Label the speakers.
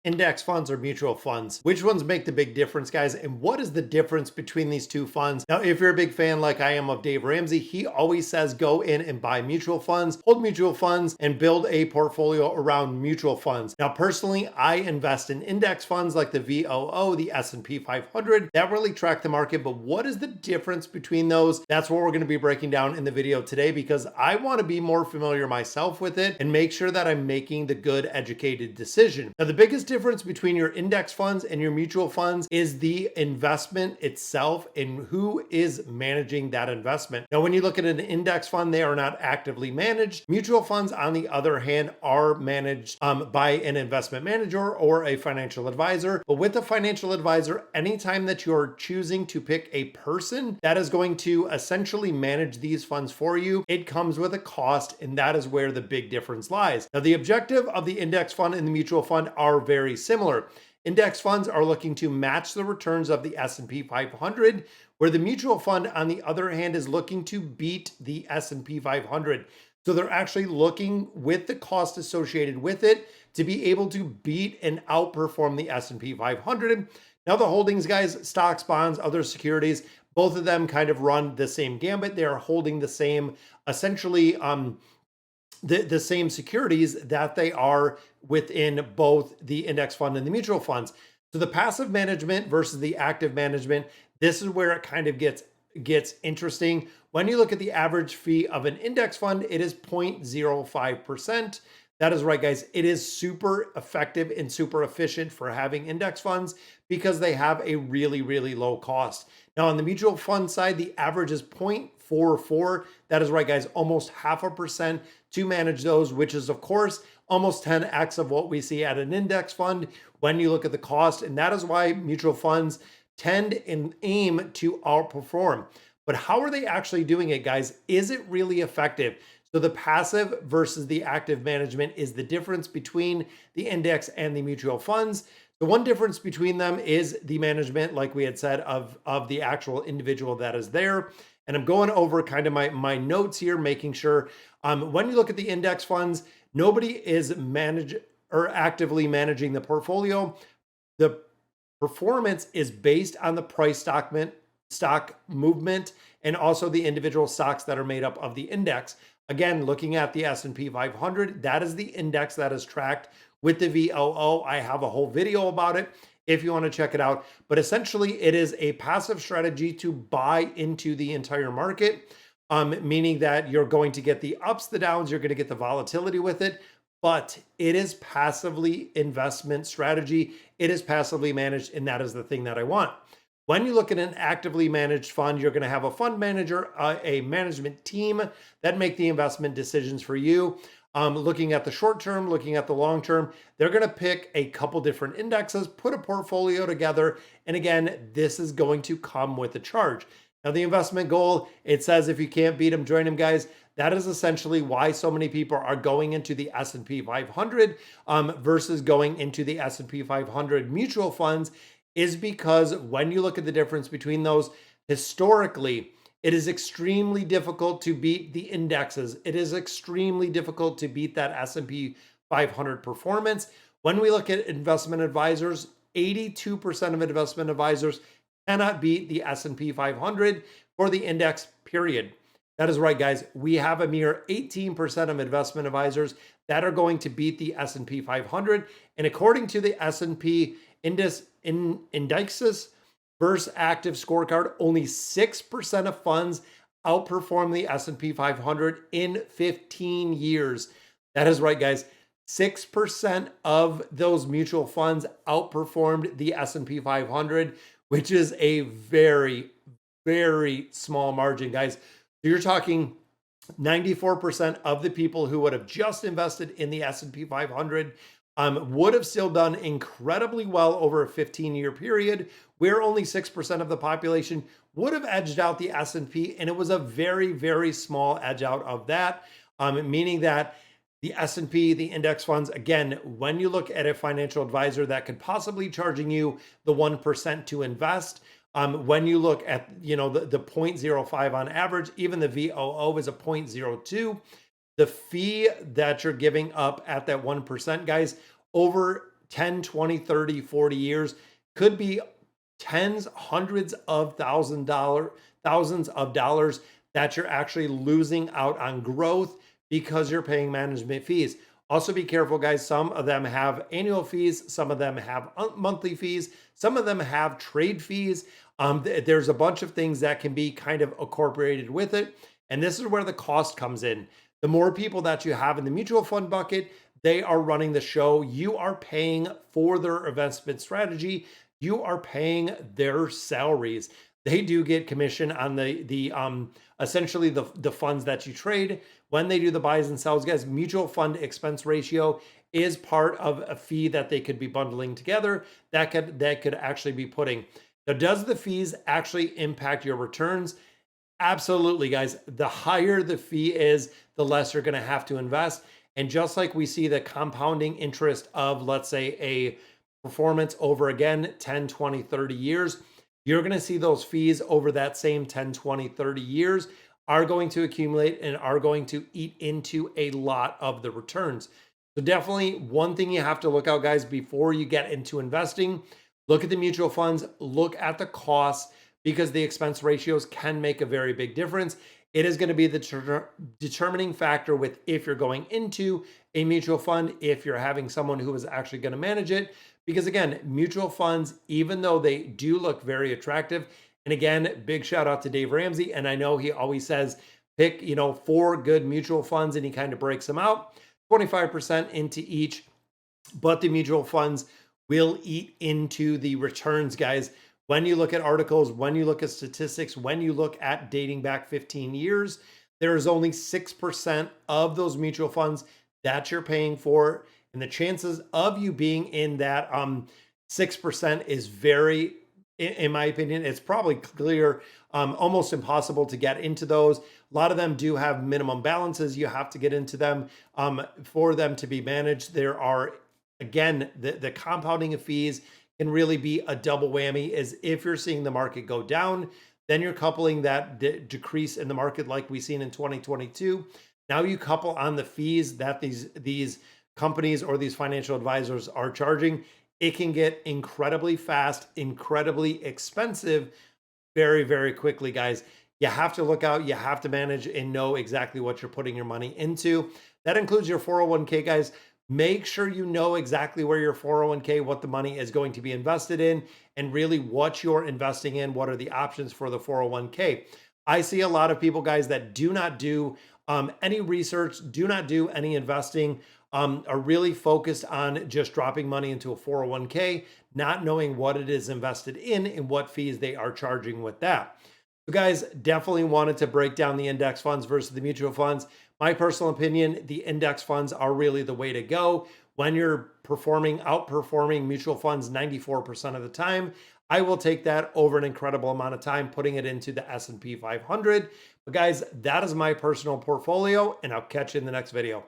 Speaker 1: Index funds or mutual funds? Which ones make the big difference, guys? And what is the difference between these two funds? Now, if you're a big fan like I am of Dave Ramsey, he always says go in and buy mutual funds, hold mutual funds, and build a portfolio around mutual funds. Now, personally, I invest in index funds like the VOO, the S&P 500, that really track the market. But what is the difference between those? That's what we're going to be breaking down in the video today, because I want to be more familiar myself with it and make sure that I'm making the good educated decision. Now, the biggest difference between your index funds and your mutual funds is the investment itself and who is managing that investment. Now, when you look at an index fund, they are not actively managed. Mutual funds, on the other hand, are managed by an investment manager or a financial advisor. But with a financial advisor, anytime that you're choosing to pick a person that is going to essentially manage these funds for you, it comes with a cost, and that is where the big difference lies. Now, the objective of the index fund and the mutual fund are very similar. Index funds are looking to match the returns of the S&P 500, where the mutual fund, on the other hand, is looking to beat the S&P 500. So they're actually looking, with the cost associated with it, to be able to beat and outperform the S&P 500. Now, the holdings, guys, stocks, bonds, other securities, both of them kind of run the same gambit. They are holding the same, essentially, the same securities that they are within both the index fund and the mutual funds. So the passive management versus the active management, this is where it kind of gets interesting. When you look at the average fee of an index fund, it is 0.05%. That is right, guys. It is super effective and super efficient for having index funds because they have a really, really low cost. Now, on the mutual fund side, the average is 0.44. That is right, guys. Almost 0.5% to manage those, which is, of course, almost 10x of what we see at an index fund when you look at the cost. And that is why mutual funds tend and aim to outperform. But how are they actually doing it, guys? Is it really effective? So the passive versus the active management is the difference between the index and the mutual funds. The one difference between them is the management, like we had said, of the actual individual that is there. And I'm going over kind of my notes here, making sure when you look at the index funds, nobody is actively managing the portfolio. The performance is based on the price stock movement and also the individual stocks that are made up of the index. Again, looking at the S&P 500, that is the index that is tracked with the VOO. I have a whole video about it if you want to check it out. But essentially, it is a passive strategy to buy into the entire market, meaning that you're going to get the ups, the downs, you're going to get the volatility with it. But it is passively investment strategy. It is passively managed, and that is the thing that I want. When you look at an actively managed fund, you're going to have a fund manager, a management team that make the investment decisions for you. Looking at the short term, looking at the long term, they're going to pick a couple different indexes, put a portfolio together. And again, this is going to come with a charge. Now, the investment goal, it says if you can't beat them, join them, guys. That is essentially why so many people are going into the S&P 500 versus going into the S&P 500 mutual funds, is because when you look at the difference between those, historically, it is extremely difficult to beat the indexes. It is extremely difficult to beat that S&P 500 performance. When we look at investment advisors, 82% of investment advisors cannot beat the S&P 500 for the index, period. That is right, guys. We have a mere 18% of investment advisors that are going to beat the S&P 500. And according to the S&P indexes versus active scorecard, only 6% of funds outperform the S&P 500 in 15 years. That is right, guys. 6% of those mutual funds outperformed the S&P 500, which is a very, very small margin, guys. So you're talking 94% of the people who would have just invested in the S&P 500 would have still done incredibly well over a 15-year period, where only 6% of the population would have edged out the S&P, and it was a very, very small edge out of that, meaning that the S&P, the index funds, again, when you look at a financial advisor that could possibly charging you the 1% to invest, when you look at the 0.05 on average, even the VOO is a 0.02. The fee that you're giving up at that 1%, guys, over 10, 20, 30, 40 years could be tens, hundreds of thousands of dollars that you're actually losing out on growth because you're paying management fees. Also, be careful, guys. Some of them have annual fees, some of them have monthly fees, some of them have trade fees. There's a bunch of things that can be kind of incorporated with it. And this is where the cost comes in. The more people that you have in the mutual fund bucket, they are running the show. You are paying for their investment strategy. You are paying their salaries. They do get commission on the essentially the funds that you trade when they do the buys and sells. Guys, mutual fund expense ratio is part of a fee that they could be bundling together that could actually be putting. Now, does the fees actually impact your returns? Absolutely, guys. The higher the fee is, the less you're going to have to invest. And just like we see the compounding interest of, let's say, a performance over again 10, 20, 30 years, you're going to see those fees over that same 10, 20, 30 years are going to accumulate and are going to eat into a lot of the returns. So definitely one thing you have to look out, guys, before you get into investing, look at the mutual funds, look at the costs, because the expense ratios can make a very big difference. It is going to be the determining factor with if you're going into a mutual fund, if you're having someone who is actually going to manage it. Because again, mutual funds, even though they do look very attractive, and again, big shout out to Dave Ramsey. And I know he always says, pick, 4 good mutual funds, and he kind of breaks them out, 25% into each. But the mutual funds will eat into the returns, guys. When you look at articles, when you look at statistics, when you look at dating back 15 years, there is only 6% of those mutual funds that you're paying for. And the chances of you being in that 6% is very, in my opinion, it's probably clear, almost impossible to get into those. A lot of them do have minimum balances. You have to get into them for them to be managed. There are, again, the compounding of fees can really be a double whammy. Is if you're seeing the market go down, then you're coupling that decrease in the market like we've seen in 2022. Now you couple on the fees that these companies or these financial advisors are charging. It can get incredibly fast, incredibly expensive very, very quickly, guys. You have to look out, you have to manage and know exactly what you're putting your money into. That includes your 401k, guys. Make sure you know exactly where your 401k, what the money is going to be invested in, and really what you're investing in. What are the options for the 401k? I see a lot of people, guys, that do not do any research, do not do any investing, are really focused on just dropping money into a 401k, not knowing what it is invested in and what fees they are charging with that. So guys, definitely wanted to break down the index funds versus the mutual funds. My personal opinion, the index funds are really the way to go when you're outperforming mutual funds 94% of the time. I will take that over an incredible amount of time, putting it into the S&P 500. But guys, that is my personal portfolio, and I'll catch you in the next video.